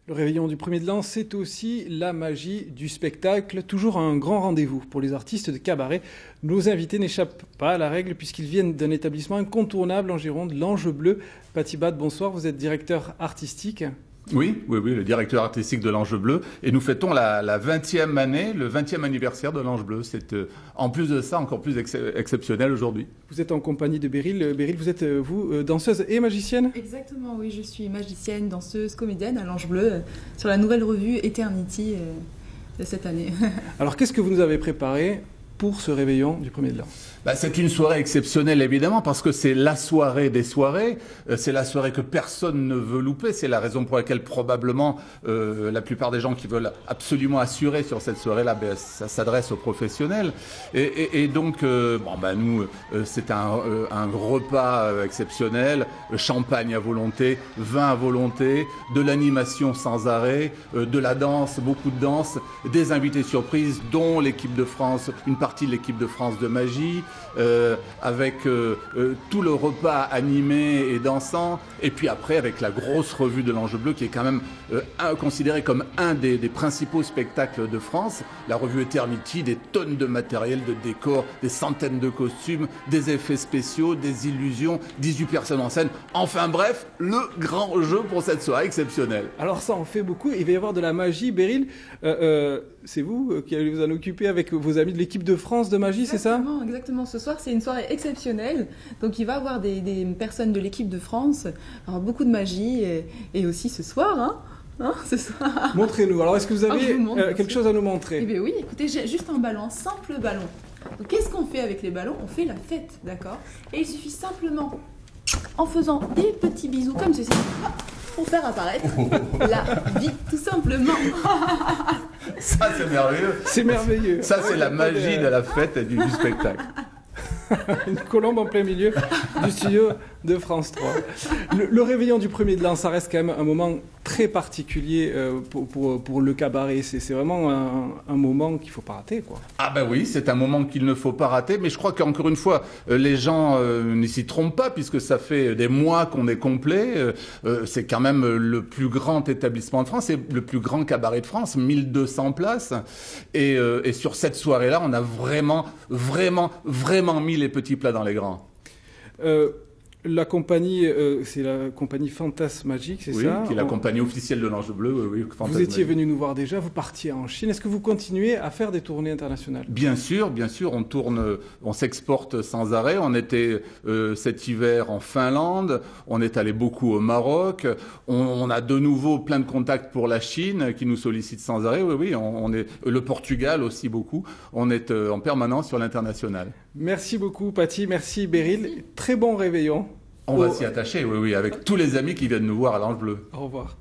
Le réveillon du 1er de l'an, c'est aussi la magie du spectacle, toujours un grand rendez-vous pour les artistes de cabaret. Nos invités n'échappent pas à la règle puisqu'ils viennent d'un établissement incontournable en Gironde, l'Ange Bleu. Paty Bat, bonsoir, vous êtes directeur artistique. Oui, le directeur artistique de l'Ange Bleu. Et nous fêtons la 20e année, le 20e anniversaire de l'Ange Bleu. C'est en plus de ça encore plus exceptionnel aujourd'hui. Vous êtes en compagnie de Beryl. Beryl, vous êtes, danseuse et magicienne ? Exactement, oui, je suis magicienne, danseuse, comédienne à l'Ange Bleu, sur la nouvelle revue Eternity de cette année. Alors, qu'est-ce que vous nous avez préparé pour ce réveillon du 1er de l'an ? C'est une soirée exceptionnelle évidemment parce que c'est la soirée des soirées, c'est la soirée que personne ne veut louper, c'est la raison pour laquelle probablement la plupart des gens qui veulent absolument assurer sur cette soirée-là, ça s'adresse aux professionnels et donc nous c'est un repas exceptionnel, champagne à volonté, vin à volonté, de l'animation sans arrêt, de la danse, beaucoup de danse, des invités surprises dont l'équipe de France, une partie de l'équipe de France de magie, avec tout le repas animé et dansant, et puis après avec la grosse revue de l'Ange Bleu qui est quand même considérée comme un des principaux spectacles de France, la revue Eternity, des tonnes de matériel, de décors, des centaines de costumes, des effets spéciaux, des illusions, 18 personnes en scène, enfin bref, le grand jeu pour cette soirée exceptionnelle. Alors ça en fait beaucoup, il va y avoir de la magie. Beryl, c'est vous qui allez vous en occuper avec vos amis de l'équipe de France de magie, c'est ça ? Exactement, ce soir c'est une soirée exceptionnelle, donc il va y avoir des personnes de l'équipe de France, alors beaucoup de magie et aussi ce soir, ce soir. Montrez-nous, alors est-ce que vous avez quelque chose à nous montrer ? Eh bien oui, écoutez, j'ai juste un ballon, un simple ballon. Donc qu'est-ce qu'on fait avec les ballons ? On fait la fête, d'accord ? Et il suffit simplement, en faisant des petits bisous comme ceci, pour faire apparaître la vie, tout simplement. Ça, c'est merveilleux. C'est merveilleux. Ça, c'est la magie de la fête et du spectacle. Une colombe en plein milieu du studio de France 3. Le réveillon du 1er de l'an, ça reste quand même un moment très particulier pour le cabaret. C'est vraiment un moment qu'il ne faut pas rater, quoi. Ah ben oui, c'est un moment qu'il ne faut pas rater, mais je crois qu'encore une fois, les gens ne s'y trompent pas, puisque ça fait des mois qu'on est complet. C'est quand même le plus grand établissement de France, c'est le plus grand cabaret de France, 1200 places. Et sur cette soirée-là, on a vraiment mis les petits plats dans les grands. La compagnie, c'est la compagnie Fantasmagique, c'est ça ? Oui, qui est la compagnie officielle de l'Ange Bleu. Oui, vous étiez venu nous voir déjà, vous partiez en Chine. Est-ce que vous continuez à faire des tournées internationales ? Bien sûr, on tourne, on s'exporte sans arrêt. On était cet hiver en Finlande, on est allé beaucoup au Maroc. On a de nouveau plein de contacts pour la Chine qui nous sollicite sans arrêt. Oui, on est le Portugal aussi beaucoup. On est en permanence sur l'international. Merci beaucoup, Paty. Merci, Beryl. Merci. Très bon réveillon. On va s'y attacher, oui, avec tous les amis qui viennent nous voir à l'Ange Bleu. Au revoir.